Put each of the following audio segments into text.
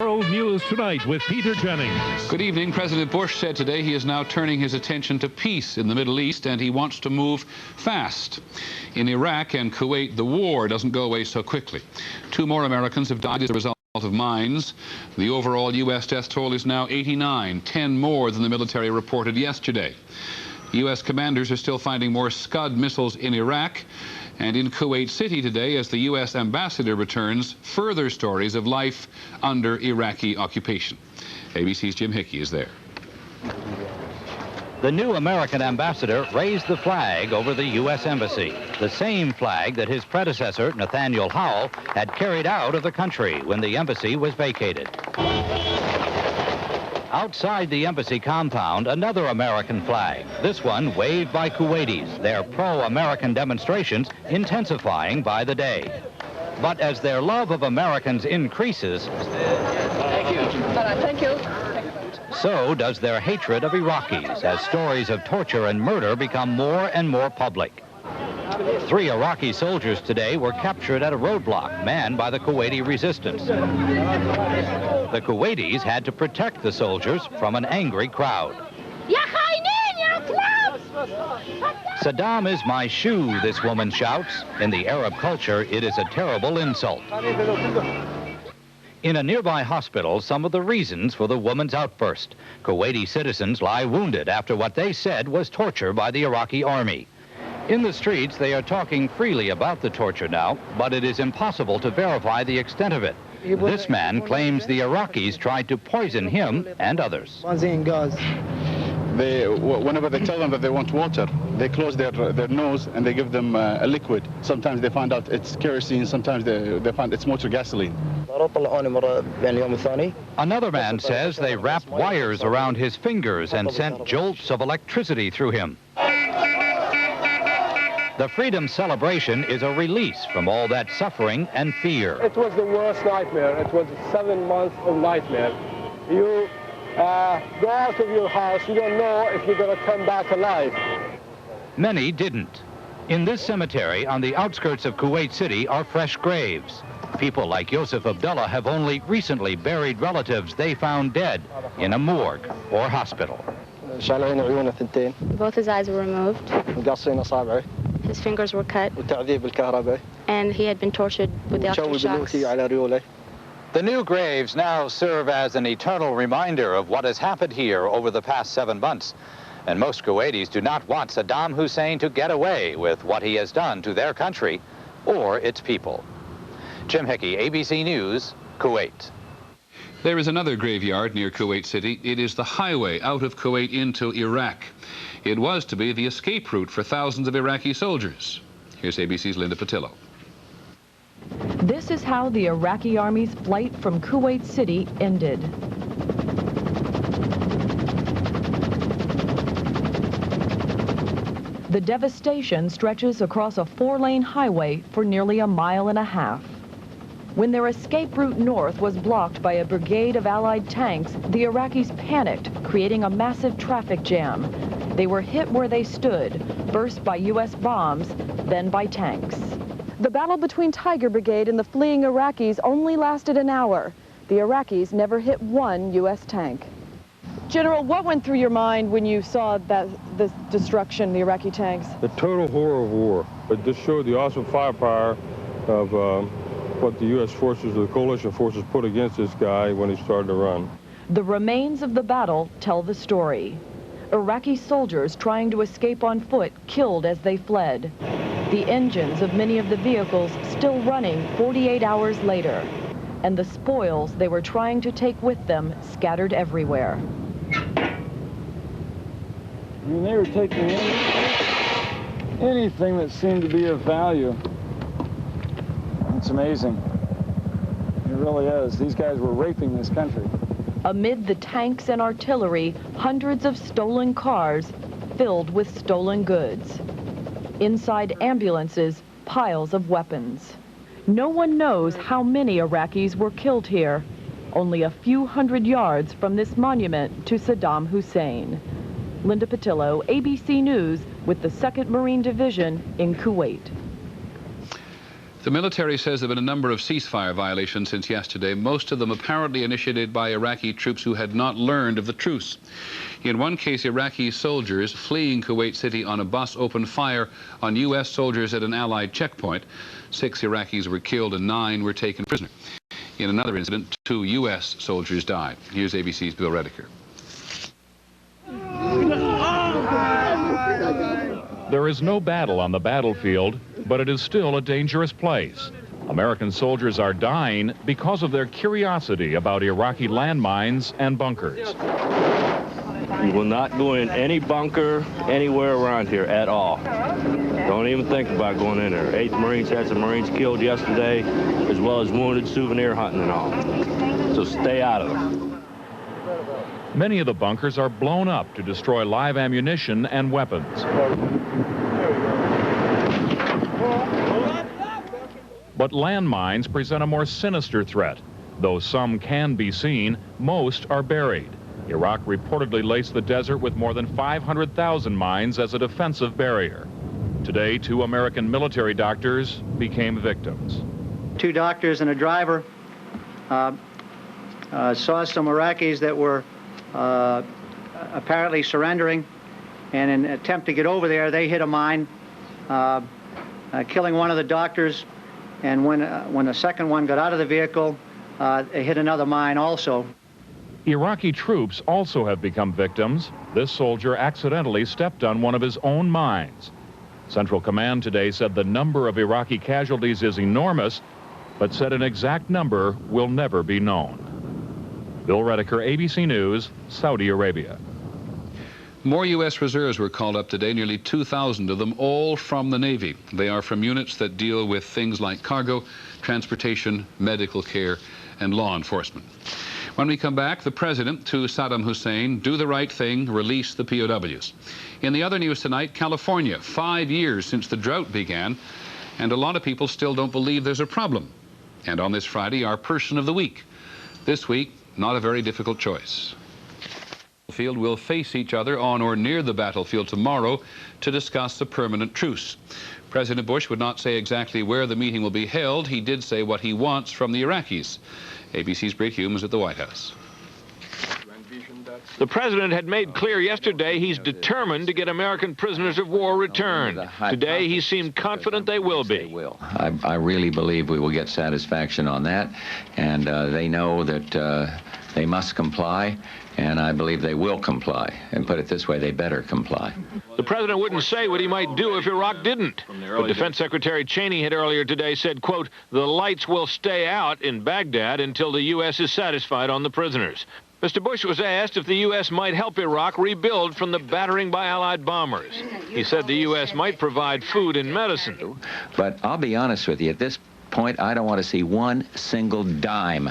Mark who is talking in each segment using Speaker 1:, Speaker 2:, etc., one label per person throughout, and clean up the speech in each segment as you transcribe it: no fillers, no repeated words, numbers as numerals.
Speaker 1: World News Tonight with Peter Jennings.
Speaker 2: Good evening. President Bush said today he is now turning his attention to peace in the Middle East, and he wants to move fast. In Iraq and Kuwait, the war doesn't go away so quickly. 2 more Americans have died as a result of mines. The overall U.S. death toll is now 89, 10 more than the military reported yesterday. U.S. commanders are still finding more Scud missiles in Iraq. And in Kuwait City today, as the U.S. ambassador returns, further stories of life under Iraqi occupation. ABC's Jim Hickey is there.
Speaker 3: The new American ambassador raised the flag over the U.S. Embassy, the same flag that his predecessor, Nathaniel Howell, had carried out of the country when the embassy was vacated. Outside the embassy compound, another American flag, this one waved by Kuwaitis, their pro-American demonstrations intensifying by the day. But as their love of Americans increases, so does their hatred of Iraqis, as stories of torture and murder become more and more public. 3 Iraqi soldiers today were captured at a roadblock manned by the Kuwaiti resistance. The Kuwaitis had to protect the soldiers from an angry crowd. Saddam is my shoe, this woman shouts. In the Arab culture, it is a terrible insult. In a nearby hospital, some of the reasons for the woman's outburst. Kuwaiti citizens lie wounded after what they said was torture by the Iraqi army. In the streets, they are talking freely about the torture now, but it is impossible to verify the extent of it. This man claims the Iraqis tried to poison him and others.
Speaker 4: Whenever they tell them that they want water, they close their nose and they give them a liquid. Sometimes they find out it's kerosene, sometimes they find it's motor gasoline.
Speaker 3: Another man says they wrapped wires around his fingers and sent jolts of electricity through him. The freedom celebration is a release from all that suffering and fear.
Speaker 5: It was the worst nightmare. It was 7 months of nightmare. You go out of your house, you don't know if you're going to come back alive.
Speaker 3: Many didn't. In this cemetery on the outskirts of Kuwait City are fresh graves. People like Yosef Abdullah have only recently buried relatives they found dead in a morgue or hospital.
Speaker 6: Both his eyes were removed. His fingers were cut. And he had been tortured with electroshocks.
Speaker 3: The new graves now serve as an eternal reminder of what has happened here over the past 7 months. And most Kuwaitis do not want Saddam Hussein to get away with what he has done to their country or its people. Jim Hickey, ABC News, Kuwait.
Speaker 2: There is another graveyard near Kuwait City. It is the highway out of Kuwait into Iraq. It was to be the escape route for thousands of Iraqi soldiers. Here's ABC's Linda Patillo.
Speaker 7: This is how the Iraqi army's flight from Kuwait City ended. The devastation stretches across a 4-lane highway for nearly 1.5 miles. When their escape route north was blocked by a brigade of Allied tanks, the Iraqis panicked, creating a massive traffic jam. They were hit where they stood, first by U.S. bombs, then by tanks. The battle between Tiger Brigade and the fleeing Iraqis only lasted an hour. The Iraqis never hit 1 U.S. tank. General, what went through your mind when you saw this destruction, the Iraqi tanks?
Speaker 8: The total horror of war. It just showed the awesome firepower of what the U.S. forces, the coalition forces, put against this guy when he started to run.
Speaker 7: The remains of the battle tell the story. Iraqi soldiers trying to escape on foot killed as they fled. The engines of many of the vehicles still running 48 hours later. And the spoils they were trying to take with them scattered everywhere.
Speaker 9: I mean, they were taking anything that seemed to be of value. It's amazing. It really is. These guys were raping this country.
Speaker 7: Amid the tanks and artillery, hundreds of stolen cars filled with stolen goods. Inside ambulances, piles of weapons. No one knows how many Iraqis were killed here, only a few hundred yards from this monument to Saddam Hussein. Linda Patillo, ABC News, with the 2nd Marine Division in Kuwait.
Speaker 2: The military says there have been a number of ceasefire violations since yesterday, most of them apparently initiated by Iraqi troops who had not learned of the truce. In one case, Iraqi soldiers fleeing Kuwait City on a bus opened fire on U.S. soldiers at an Allied checkpoint. 6 Iraqis were killed and 9 were taken prisoner. In another incident, 2 U.S. soldiers died. Here's ABC's Bill Rediker.
Speaker 1: There is no battle on the battlefield, but it is still a dangerous place. American soldiers are dying because of their curiosity about Iraqi landmines and bunkers.
Speaker 10: You will not go in any bunker anywhere around here at all. Don't even think about going in there. 8th Marines had some Marines killed yesterday, as well as wounded, souvenir hunting and all. So stay out of them.
Speaker 1: Many of the bunkers are blown up to destroy live ammunition and weapons. But landmines present a more sinister threat. Though some can be seen, most are buried. Iraq reportedly laced the desert with more than 500,000 mines as a defensive barrier. Today, 2 American military doctors became victims.
Speaker 11: 2 doctors and a driver saw some Iraqis that were apparently surrendering, and in an attempt to get over there, they hit a mine, killing one of the doctors, and when the second one got out of the vehicle, they hit another mine also.
Speaker 1: Iraqi troops also have become victims. This soldier accidentally stepped on one of his own mines. Central Command today said the number of Iraqi casualties is enormous, but said an exact number will never be known. Bill Rediker, ABC News, Saudi Arabia.
Speaker 2: More U.S. reserves were called up today, nearly 2,000 of them, all from the Navy. They are from units that deal with things like cargo, transportation, medical care, and law enforcement. When we come back, the president to Saddam Hussein, do the right thing, release the POWs. In the other news tonight, California, 5 years since the drought began, and a lot of people still don't believe there's a problem. And on this Friday, our person of the week. This week, not a very difficult choice. Field will face each other on or near the battlefield tomorrow to discuss a permanent truce. President Bush would not say exactly where the meeting will be held. He did say what he wants from the Iraqis. ABC's Brett Hume is at the White House.
Speaker 12: The president had made clear yesterday he's determined to get American prisoners of war returned. Today, he seemed confident they will be.
Speaker 13: I really believe we will get satisfaction on that, and they know that they must comply, and I believe they will comply. And put it this way, they better comply.
Speaker 12: The president wouldn't say what he might do if Iraq didn't. But Defense Secretary Cheney had earlier today said, quote, the lights will stay out in Baghdad until the U.S. is satisfied on the prisoners. Mr. Bush was asked if the U.S. might help Iraq rebuild from the battering by Allied bombers. He said the U.S. might provide food and medicine.
Speaker 13: But I'll be honest with you, at this point, I don't want to see one single dime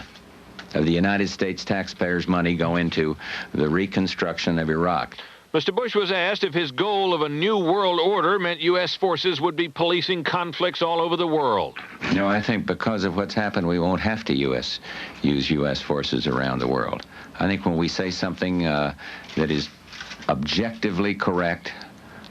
Speaker 13: of the United States taxpayers' money go into the reconstruction of Iraq.
Speaker 12: Mr. Bush was asked if his goal of a new world order meant U.S. forces would be policing conflicts all over the world.
Speaker 13: No, I think because of what's happened, we won't have to use U.S. forces around the world. I think when we say something that is objectively correct,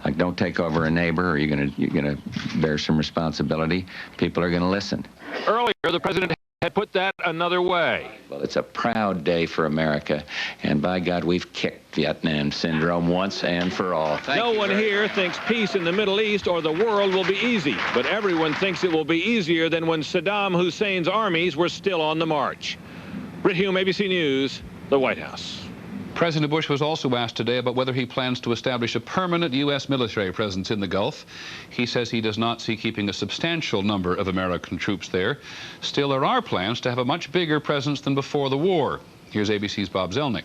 Speaker 13: like don't take over a neighbor or you're gonna bear some responsibility, people are gonna listen.
Speaker 12: Earlier, the president had put that another way.
Speaker 13: Well, it's a proud day for America, and by God, we've kicked Vietnam syndrome once and for all.
Speaker 12: No one here thinks peace in the Middle East or the world will be easy, but everyone thinks it will be easier than when Saddam Hussein's armies were still on the march. Britt Hume, ABC News, the White House.
Speaker 2: President Bush was also asked today about whether he plans to establish a permanent U.S. military presence in the Gulf. He says he does not see keeping a substantial number of American troops there. Still, there are plans to have a much bigger presence than before the war. Here's ABC's Bob Zelnick.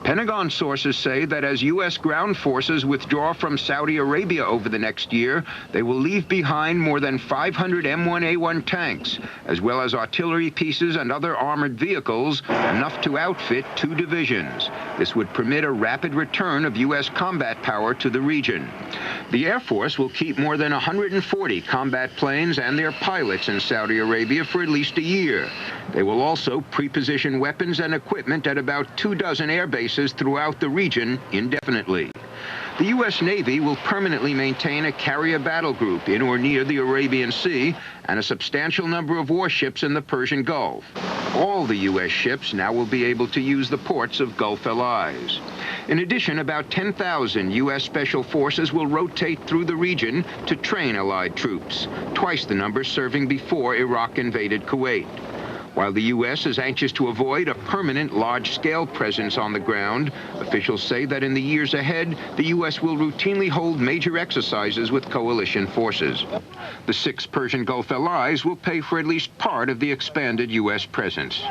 Speaker 14: Pentagon sources say that as U.S. ground forces withdraw from Saudi Arabia over the next year, they will leave behind more than 500 M1A1 tanks, as well as artillery pieces and other armored vehicles, enough to outfit 2 divisions. This would permit a rapid return of U.S. combat power to the region. The Air Force will keep more than 140 combat planes and their pilots in Saudi Arabia for at least a year. They will also pre-position weapons and equipment at about 24 air bases throughout the region indefinitely. The U.S. Navy will permanently maintain a carrier battle group in or near the Arabian Sea and a substantial number of warships in the Persian Gulf. All the U.S. ships now will be able to use the ports of Gulf allies. In addition, about 10,000 U.S. Special Forces will rotate through the region to train Allied troops, twice the number serving before Iraq invaded Kuwait. While the U.S. is anxious to avoid a permanent large-scale presence on the ground, officials say that in the years ahead, the U.S. will routinely hold major exercises with coalition forces. The 6 Persian Gulf allies will pay for at least part of the expanded U.S. presence.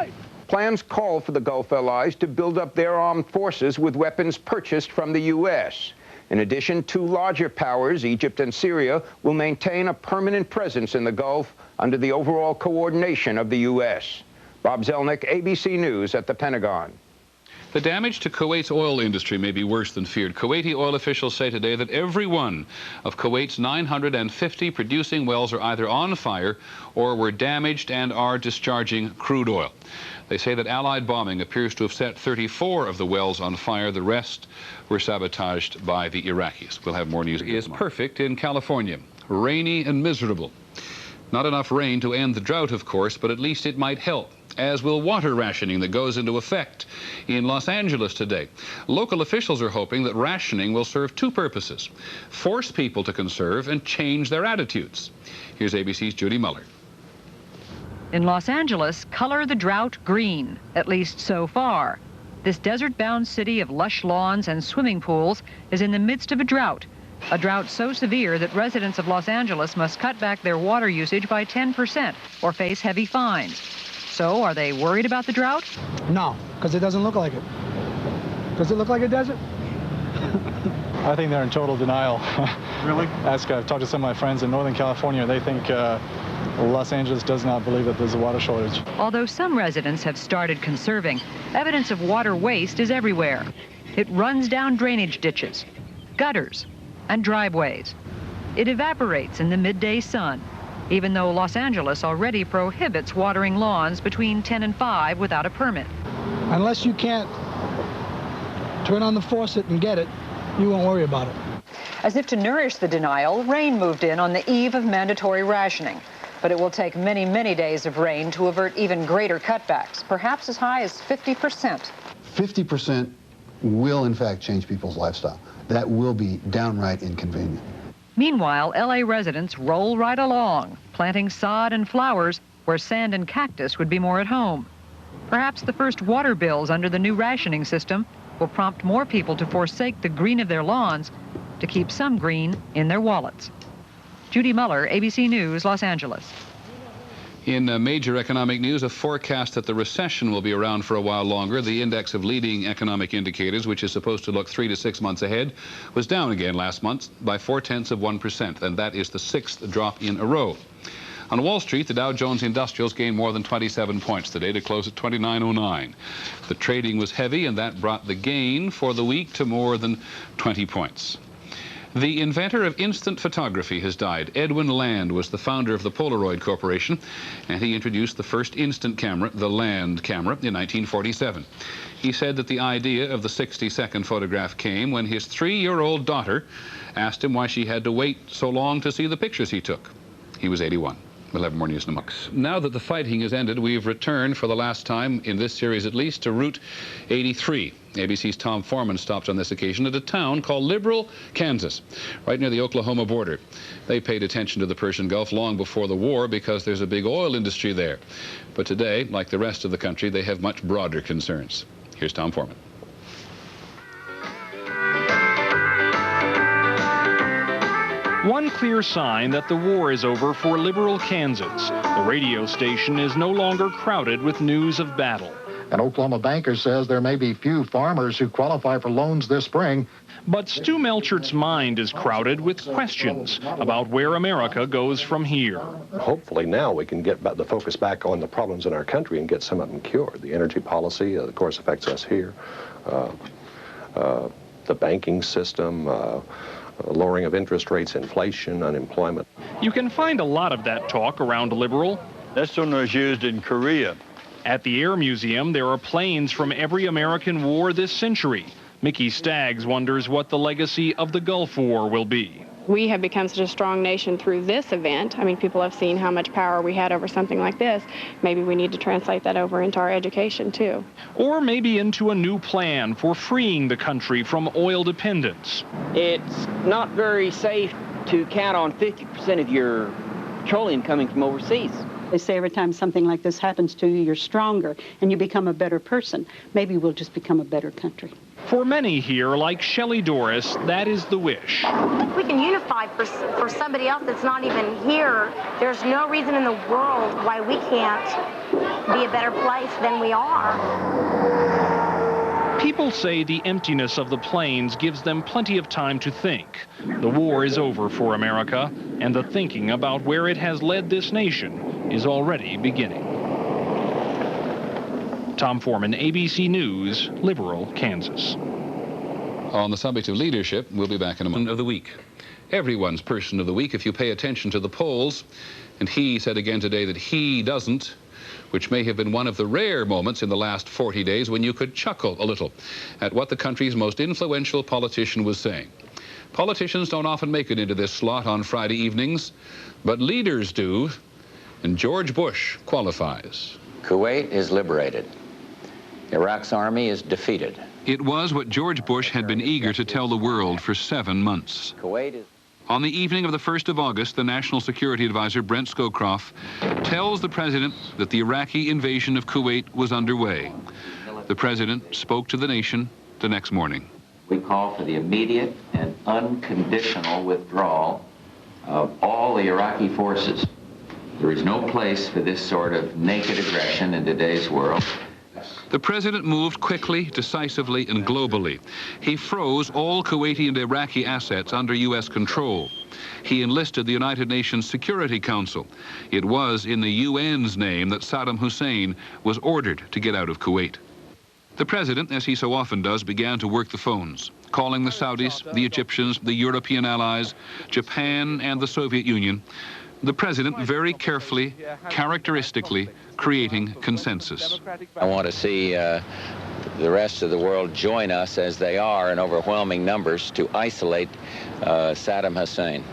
Speaker 14: Plans call for the Gulf allies to build up their armed forces with weapons purchased from the U.S. In addition, 2 larger powers, Egypt and Syria, will maintain a permanent presence in the Gulf under the overall coordination of the U.S. Bob Zelnick, ABC News at the Pentagon.
Speaker 2: The damage to Kuwait's oil industry may be worse than feared. Kuwaiti oil officials say today that every one of Kuwait's 950 producing wells are either on fire or were damaged and are discharging crude oil. They say that Allied bombing appears to have set 34 of the wells on fire. The rest were sabotaged by the Iraqis. We'll have more news. It is perfect in California. Rainy and miserable. Not enough rain to end the drought, of course, but at least it might help, as will water rationing that goes into effect in Los Angeles today. Local officials are hoping that rationing will serve 2 purposes: force people to conserve and change their attitudes. Here's ABC's Judy Muller.
Speaker 15: In Los Angeles, color the drought green, at least so far. This desert-bound city of lush lawns and swimming pools is in the midst of a drought so severe that residents of Los Angeles must cut back their water usage by 10% or face heavy fines. So, are they worried about the drought?
Speaker 16: No, because it doesn't look like it. Does it look like a desert?
Speaker 17: I think they're in total denial.
Speaker 16: Really?
Speaker 17: I've talked to some of my friends in Northern California. They think Los Angeles does not believe that there's a water shortage.
Speaker 15: Although some residents have started conserving, evidence of water waste is everywhere. It runs down drainage ditches, gutters, and driveways. It evaporates in the midday sun, even though Los Angeles already prohibits watering lawns between 10 and 5 without a permit.
Speaker 16: Unless you can't turn on the faucet and get it, you won't worry about it.
Speaker 15: As if to nourish the denial, rain moved in on the eve of mandatory rationing. But it will take many, many days of rain to avert even greater cutbacks, perhaps as high as 50%.
Speaker 18: 50% will, in fact, change people's lifestyle. That will be downright inconvenient.
Speaker 15: Meanwhile, LA residents roll right along, planting sod and flowers where sand and cactus would be more at home. Perhaps the first water bills under the new rationing system will prompt more people to forsake the green of their lawns to keep some green in their wallets. Judy Muller, ABC News, Los Angeles.
Speaker 2: In major economic news, a forecast that the recession will be around for a while longer. The index of leading economic indicators, which is supposed to look 3 to 6 months ahead, was down again last month by 0.4%, and that is the 6th drop in a row. On Wall Street, the Dow Jones Industrials gained more than 27 points today to close at 2909. The trading was heavy, and that brought the gain for the week to more than 20 points. The inventor of instant photography has died. Edwin Land was the founder of the Polaroid Corporation, and he introduced the first instant camera, the Land camera, in 1947. He said that the idea of the 60-second photograph came when his 3-year-old daughter asked him why she had to wait so long to see the pictures he took. He was 81. We'll have more news in a moment. Now that the fighting has ended, we've returned for the last time in this series at least to Route 83. ABC's Tom Foreman stopped on this occasion at a town called Liberal, Kansas, right near the Oklahoma border. They paid attention to the Persian Gulf long before the war because there's a big oil industry there. But today, like the rest of the country, they have much broader concerns. Here's Tom Foreman.
Speaker 19: One clear sign that the war is over for Liberal, Kansas. The radio station is no longer crowded with news of battle.
Speaker 20: An Oklahoma banker says there may be few farmers who qualify for loans this spring.
Speaker 19: But Stu Melchert's mind is crowded with questions about where America goes from here.
Speaker 21: Hopefully now we can get the focus back on the problems in our country and get some of them cured. The energy policy, of course, affects us here. The banking system, lowering of interest rates, inflation, unemployment.
Speaker 19: You can find a lot of that talk around Liberal.
Speaker 22: This one was used in Korea.
Speaker 19: At the Air Museum, there are planes from every American war this century. Mickey Staggs wonders what the legacy of the Gulf War will be.
Speaker 4: We have become such a strong nation through this event. I mean, people have seen how much power we had over something like this. Maybe we need to translate that over into our education, too.
Speaker 19: Or maybe into a new plan for freeing the country from oil dependence.
Speaker 22: It's not very safe to count on 50% of your petroleum coming from overseas.
Speaker 23: They say every time something like this happens to you, you're stronger and you become a better person. Maybe we'll just become a better country.
Speaker 19: For many here, like Shelley Doris, that is the wish.
Speaker 24: We can unify for somebody else that's not even here. There's no reason in the world why we can't be a better place than we are.
Speaker 19: People say the emptiness of the plains gives them plenty of time to think. The war is over for America, and the thinking about where it has led this nation is already beginning. Tom Foreman, ABC News, Liberal, Kansas.
Speaker 2: On the subject of leadership, we'll be back in a moment. Of the week. Everyone's person of the week if you pay attention to the polls. And he said again today that he doesn't, which may have been one of the rare moments in the last 40 days when you could chuckle a little at what the country's most influential politician was saying. Politicians don't often make it into this slot on Friday evenings, but leaders do, and George Bush qualifies.
Speaker 13: Kuwait is liberated. Iraq's army is defeated.
Speaker 2: It was what George Bush had been eager to tell the world for 7 months.
Speaker 13: Kuwait is...
Speaker 2: On the evening of the 1st of August, the National Security Advisor, Brent Scowcroft, tells the president that the Iraqi invasion of Kuwait was underway. The president spoke to the nation the next morning.
Speaker 13: We call for the immediate and unconditional withdrawal of all the Iraqi forces. There is no place for this sort of naked aggression in today's world.
Speaker 2: The president moved quickly, decisively, and globally. He froze all Kuwaiti and Iraqi assets under U.S. control. He enlisted the United Nations Security Council. It was in the UN's name that Saddam Hussein was ordered to get out of Kuwait. The president, as he so often does, began to work the phones, calling the Saudis, the Egyptians, the European allies, Japan, and the Soviet Union. The president very carefully, characteristically, creating consensus.
Speaker 13: I want to see the rest of the world join us as they are in overwhelming numbers to isolate Saddam Hussein.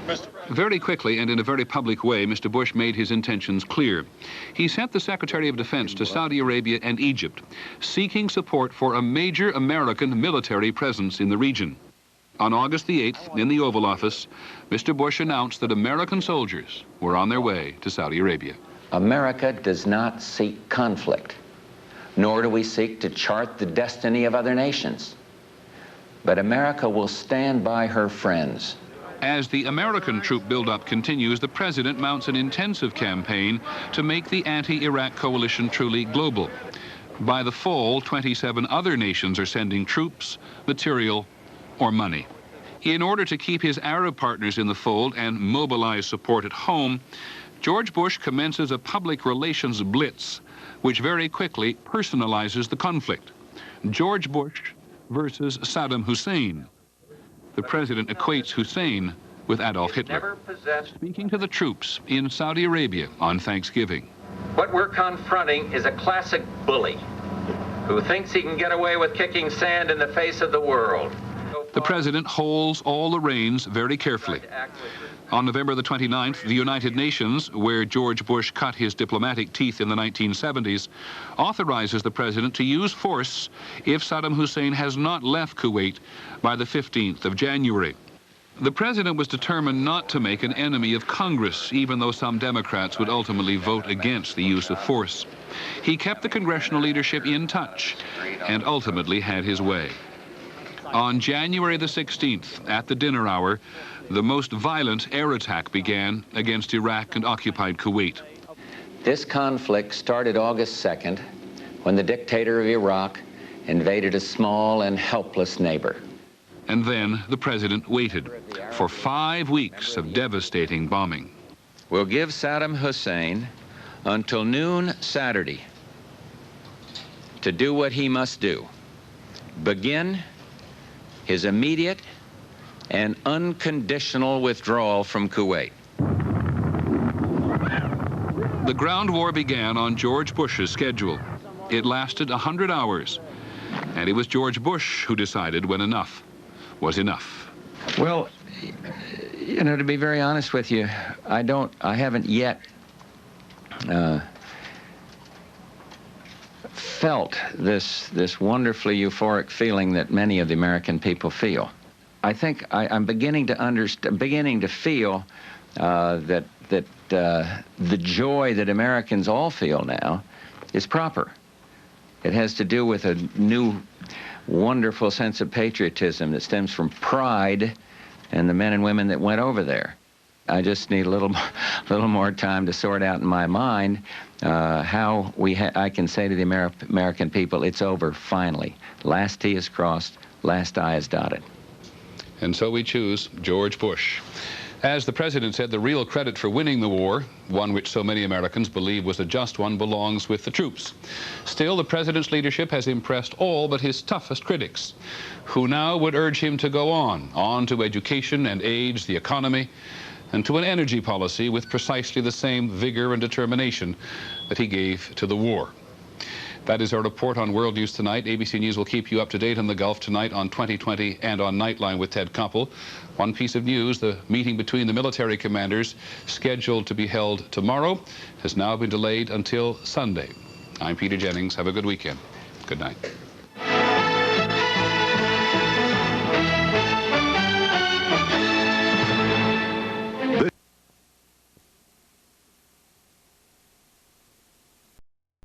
Speaker 2: Very quickly and in a very public way, Mr. Bush made his intentions clear. He sent the Secretary of Defense to Saudi Arabia and Egypt, seeking support for a major American military presence in the region. On August the 8th, in the Oval Office, Mr. Bush announced that American soldiers were on their way to Saudi Arabia.
Speaker 13: America does not seek conflict, nor do we seek to chart the destiny of other nations. But America will stand by her friends.
Speaker 2: As the American troop buildup continues, the president mounts an intensive campaign to make the anti-Iraq coalition truly global. By the fall, 27 other nations are sending troops, material, or money. In order to keep his Arab partners in the fold and mobilize support at home, George Bush commences a public relations blitz, which very quickly personalizes the conflict. George Bush versus Saddam Hussein. The president equates Hussein with Adolf Hitler. Speaking to the troops in Saudi Arabia on Thanksgiving.
Speaker 25: What we're confronting is a classic bully who thinks he can get away with kicking sand in the face of the world.
Speaker 2: The president holds all the reins very carefully. On November the 29th, the United Nations, where George Bush cut his diplomatic teeth in the 1970s, authorizes the president to use force if Saddam Hussein has not left Kuwait by the 15th of January. The president was determined not to make an enemy of Congress, even though some Democrats would ultimately vote against the use of force. He kept the congressional leadership in touch and ultimately had his way. On January the 16th, at the dinner hour, the most violent air attack began against Iraq and occupied Kuwait.
Speaker 13: This conflict started August 2nd, when the dictator of Iraq invaded a small and helpless neighbor.
Speaker 2: And then the president waited for 5 weeks of devastating bombing.
Speaker 13: We'll give Saddam Hussein until noon Saturday to do what he must do. Begin his immediate and unconditional withdrawal from Kuwait.
Speaker 2: The ground war began on George Bush's schedule. It lasted 100 hours. And it was George Bush who decided when enough was enough.
Speaker 13: Well, you know, to be very honest with you, I haven't yet felt this wonderfully euphoric feeling that many of the American people feel. I think I'm beginning to feel that the joy that Americans all feel now is proper. It has to do with a new, wonderful sense of patriotism that stems from pride and the men and women that went over there. I just need a little more time to sort out in my mind how I can say to the American people, it's over finally. Last T is crossed, last I is dotted.
Speaker 2: And so we choose George Bush. As the president said, the real credit for winning the war, one which so many Americans believe was a just one, belongs with the troops. Still, the president's leadership has impressed all but his toughest critics, who now would urge him to go on to education and aids, the economy, and to an energy policy with precisely the same vigor and determination that he gave to the war. That is our report on World News Tonight. ABC News will keep you up to date on the Gulf tonight on 2020 and on Nightline with Ted Koppel. One piece of news, the meeting between the military commanders scheduled to be held tomorrow has now been delayed until Sunday. I'm Peter Jennings. Have a good weekend. Good night.